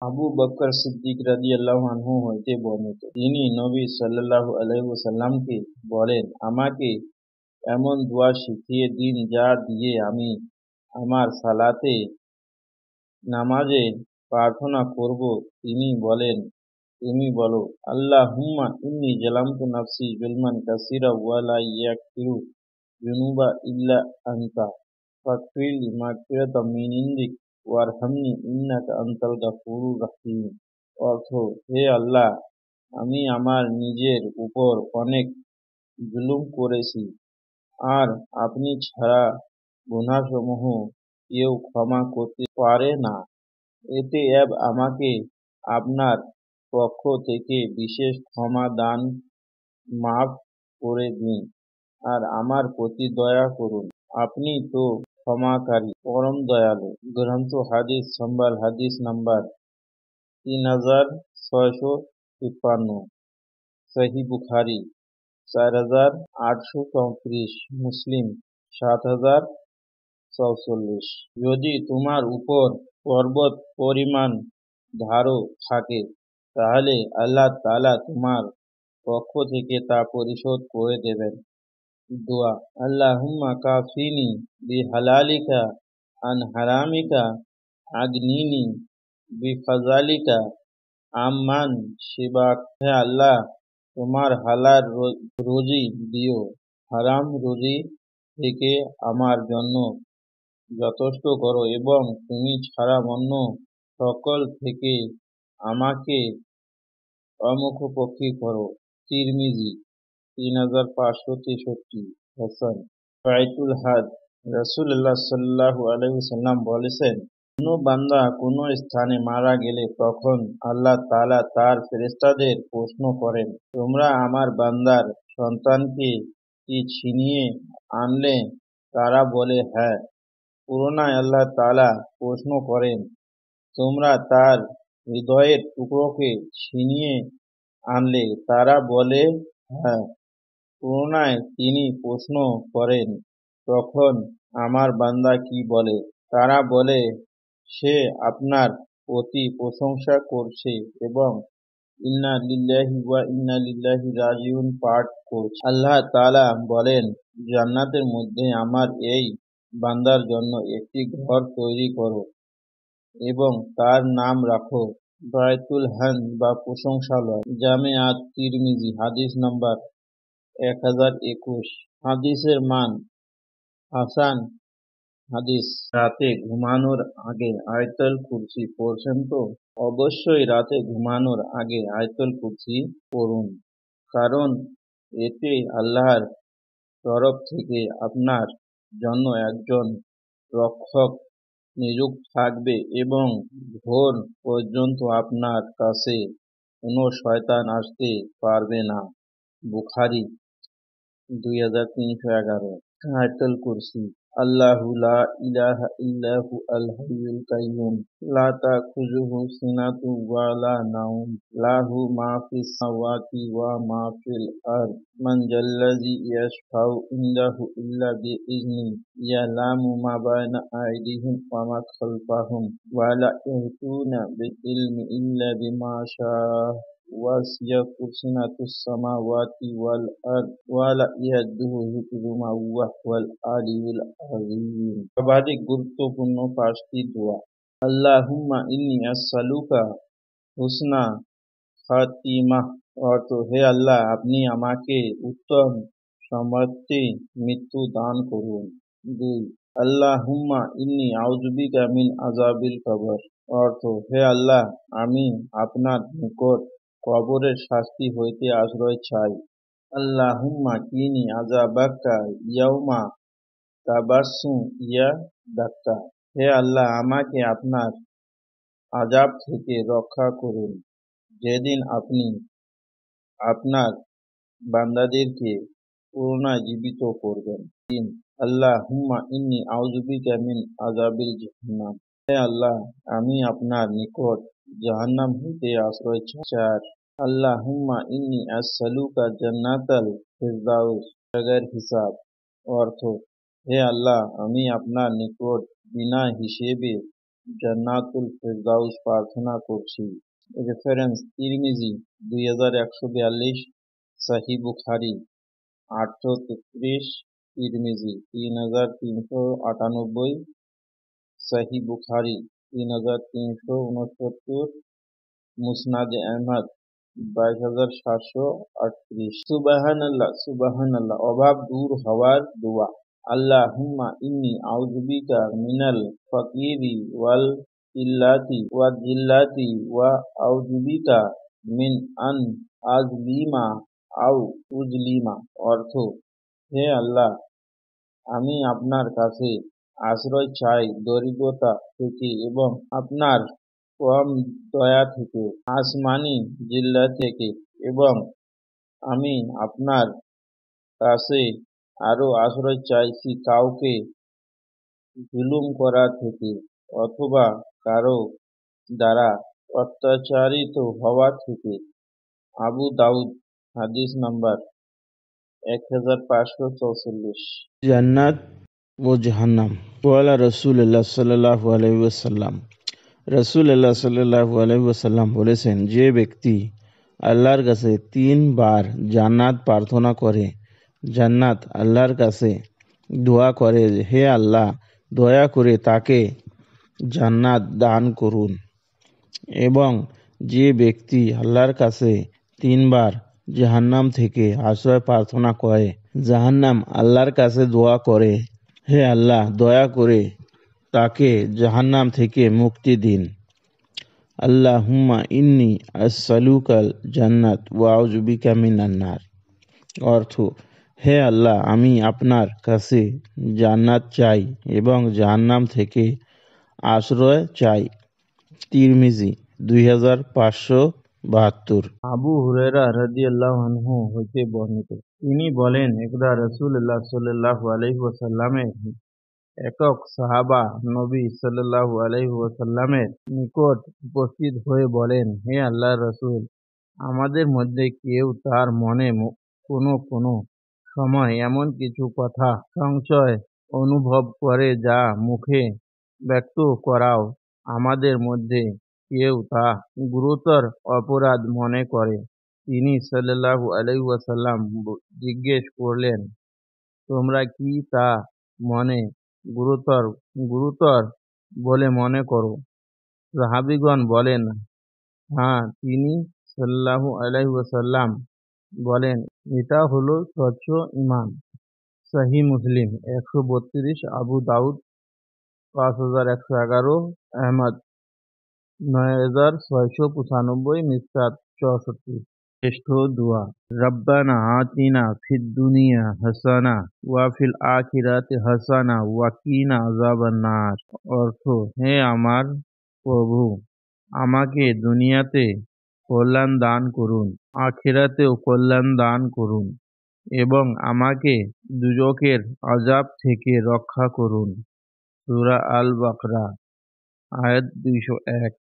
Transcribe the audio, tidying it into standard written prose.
আবু বকর সিদ্দিক রাদিয়াল্লাহু আনহু হইতে বর্ণিত, তিনি নবী সাল্লাল্লাহু আলাইহি ওয়াসাল্লামকে বলেন, আমাকে এমন দোয়া শিখিয়ে দিন যা দিয়ে আমি আমার সালাতে নামাজে প্রার্থনা করব। তিনি বলেন, তুমি বলো, আল্লাহুম্মা ইন্নী জালামতু নাফসি জুলমান কাসীরা ওয়া লা ইয়াগফিরু যুনুবা ইল্লা আনতা ফাগফিরলি মাগফিরাতাম মিন ইনদিক ওয়ারহামনি ইন্নাকা আনতাল গাফুরুর রাহিম। অর্থ, হে আল্লাহ, আমি আমার নিজের উপর অনেক জুলুম করেছি, আর আপনি ছাড়া গুনাহসমূহ কেউ ক্ষমা করতে পারে না। অতএব আমাকে আপনার পক্ষ থেকে বিশেষ ক্ষমা দান, মাফ করে দিন, আর আমার প্রতি দয়া করুন। আপনি তো ক্ষমাকারী, পরম দয়ালু। গ্রন্থ হাদিস সম্বল, হাদিস নাম্বার 3653, সহিহ বুখারী 4834, মুসলিম 7044। যদি তোমার উপর পর্বত পরিমাণ ধারও থাকে, তাহলে আল্লাহ তাআলা তোমার পক্ষ থেকে তা পরিশোধ করে দেবেন। দোয়া, আল্লাহুম্মা কাফিনি বিহালালিকা আন হারামিকা আগনিনি বিফাজালিকা আম্মান শিবাক। হে আল্লাহ, তোমার হালাল রুজি দিও, হারাম রুজি থেকে আমার জন্য যথেষ্ট করো, এবং তুমি ছাড়া অন্য সকল থেকে আমাকে অমুখপক্ষী করো। তিরমিজি 3563। হাসান। বাইতুল হাজ, রাসূলুল্লাহ সাল্লাল্লাহু আলাইহি ওয়াসাল্লাম বলেছেন, কোনো বান্দা কোনো স্থানে মারা গেলে তখন আল্লাহ তাআলা তার ফেরেশতাদের প্রশ্ন করেন, তোমরা আমার বান্দার সন্তানকে কি ছিনিয়ে আনলে? তারা বলে, হ্যাঁ। পুনরায় আল্লাহ তাআলা প্রশ্ন করেন, তোমরা তার হৃদয়ের টুকরোকে ছিনিয়ে আনলে? তারা বলে, হ্যাঁ। পুনরায় তিনি প্রশ্ন করেন, তখন আমার বান্দা কি বলে? তারা বলে, সে আপনার প্রতি প্রশংসা করছে এবং ইন্না লিল্লাহি ওয়া ইন্না ইলাইহি রাজিউন পাঠ করছে। আল্লাহ তাআলা বলেন, জান্নাতের মধ্যে আমার এই বান্দার জন্য একটি ঘর তৈরি করো এবং তার নাম রাখো বায়তুল হামদ বা প্রশংসালয়। জামে আত তিরমিজি, হাদিস নাম্বার 1021। হাদিসের মান হাসান। হাদিস, রাতে ঘুমানোর আগে আয়াতুল কুরসি পড়ছেন তো? অবশ্যই রাতে ঘুমানোর আগে আয়াতুল কুরসি পড়ুন, কারণ এতে আল্লাহর তরফ থেকে আপনার জন্য একজন রক্ষক নিযুক্ত থাকবে এবং ভোর পর্যন্ত আপনার কাছে কোনো শয়তান আসতে পারবে না। বুখারী 2311। আয়াতুল কুরসি, আল্লাহু লা ইলাহা ইল্লাহু আল হাইয়ুল কাইয়্যুম লা তাখুযুহু সিনাতুন ওয়া লা নাওম লাহু মা ফিস সামাওয়াতি ওয়া মা ফিল আরদ মান যাল্লাযী ইয়াশফাউ ইনদাহু ইল্লা বিইজনিহি ইয়ালামু মা বাইনা আইদিহিম ওয়া মা খালফাহুম ওয়া লা ইয়াহিতুনা বিল ইলমি ইল্লা বিমা শাআ ওয়াসিয়া কুরসিয়ুহুস সামাওয়াতি ওয়াল আরদ ওয়া লা ইয়াউদুহু হিফযুহুমা ওয়া হুয়াল আলিয়্যুল আযীম। সর্বাধিক গুরুত্বপূর্ণ পাঁচটি দোয়া। আল্লাহুম্মা ইন্নী আসআলুকা হুসনা খাতিমাহ। অর্থ, হে আল্লাহ, আপনি আমাকে উত্তম সমাপ্তি মৃত্যু দান করুন। 2, আল্লাহুম্মা ইন্নী আউযুবিকা মিন আযাবিল কবর। অর্থ, হে আল্লাহ, আমি আপনার নিকট কবরের শাস্তি হইতে আশ্রয় চাই। আল্লাহুম্মা কিনি আযাবাকা ইয়াউমা তাবাসসু ইয়াদাকা। হে আল্লাহ, আমাকে আপনার আযাব থেকে রক্ষা করুন, যেদিন আপনি আপনার বান্দাদেরকে পুনরায় জীবিত করবেন। 3, আল্লাহুম্মা ইন্নী আউযুবিকা মিন আযাবিল জাহান্নাম। হে আল্লাহ, আমি আপনার নিকট জাহান্নাম হইতে আশ্রয় চাই। 4, আল্লাহুম্মা ইন্নী আসআলুকা জান্নাতাল ফিরদাউস বিগৈর হিসাব। অর্থ, হে আল্লাহ, আমি আপনার নিকট বিনা হিসেবে জান্নাতুল ফেরদাউস প্রার্থনা করছি। রেফারেন্স: তিরমিজি 2142, সহিহ বুখারী 833, তিরমিজি 3398, সহিহ বুখারী 3369, মুসনাদে আহমদ 22738। সুবহানাল্লাহ, সুবহানাল্লাহ, অভাব দূর হওয়ার দোয়া। আল্লাহুম্মা ইন্নী আউযুবিকা মিনাল ফাকরি ওয়াল ইল্লাতি ওয়া যিল্লাতি ওয়া আউযুবিকা মিন আন আযলিমা আও উযলিমা। অর্থ: হে আল্লাহ, আমি আপনার কাছে আশ্রয় চাই দরিদ্রতা থেকে এবং আপনার কম দয়া থেকে, আসমানি জিল্লা থেকে, এবং আমি আপনার কাছে আরো আশ্রয় চাইছি কাউকে জুলুম করা থেকে অথবা কারো দ্বারা অত্যাচারিত হওয়া থেকে। আবু দাউদ, হাদিস নাম্বার 1544। জান্নাত ও জাহান্নাম। ওয়ালা রাসূলুল্লাহ সাল্লাল্লাহু আলাইহি ওয়াসাল্লাম, রাসূলুল্লাহ সাল্লাল্লাহু আলাইহি ওয়াসাল্লাম বলেছেন, যে ব্যক্তি আল্লাহর কাছে 3 বার জান্নাত প্রার্থনা করে, জান্নাত আল্লাহর কাছে দোয়া করে, হে আল্লাহ, দয়া করে তাকে জান্নাত দান করুন। এবং যে ব্যক্তি আল্লাহর কাছে 3 বার জাহান্নাম থেকে আশ্রয় প্রার্থনা করে, জাহান্নাম আল্লাহর কাছে দোয়া করে, হে আল্লাহ, দয়া করে তাকে জাহান্নাম থেকে মুক্তি দিন। আল্লাহুম্মা ইন্নী আসআলুকাল জান্নাত ওয়া আউযু বিকা মিনান নার। অর্থ: হে আল্লাহ, আমি আপনার কাছে জান্নাত চাই এবং জাহান্নাম থেকে আশ্রয় চাই। তিরমিজি 2572। আবু হুরায়রা রাদিয়াল্লাহু আনহু হইতে বর্ণিত, তিনি বলেন, একদা রাসূলুল্লাহ সাল্লাল্লাহু আলাইহি ওয়াসাল্লামের একক সাহাবা নবী সাল্লাল্লাহু আলাইহি ওয়াসাল্লামের নিকট উপস্থিত হয়ে বলেন, হে আল্লাহর রাসূল, আমাদের মধ্যে কেউ তার মনে কোনো কোনো সময় এমন কিছু কথা সংশয় অনুভব করে যা মুখে ব্যক্ত করাও আমাদের মধ্যে কেউ তা গুরুতর অপরাধ মনে করে। তিনি সাল্লাল্লাহু আলাইহি ওয়াসাল্লাম জিজ্ঞেস করলেন, তোমরা কি তা মনে গুরুতর গুরুতর বলে মনে করো? সাহাবীগণ বলেন, হ্যাঁ। তিনি সাল্লাল্লাহু আলাইহি ওয়াসাল্লাম বলেন, এটা হলো স্বচ্ছ ঈমান। সহিহ মুসলিম 132, আবু দাউদ 5111, আহমদ 9695, মিসকাত 64। শ্রেষ্ঠ দোয়া: রব্বানা আতিনা ফিদ দুনিয়া হাসানা ওয়া ফিল আখিরাতি হাসানা ওয়া কিনা আযাবান নার। অর্থ: হে আমার প্রভু, আমাকে দুনিয়াতে কল্যাণ দান করুন, আখিরাতেও কল্যাণ দান করুন এবং আমাকে দুজকের আযাব থেকে রক্ষা করুন। সূরা আল বাকরা, আয়াত 201।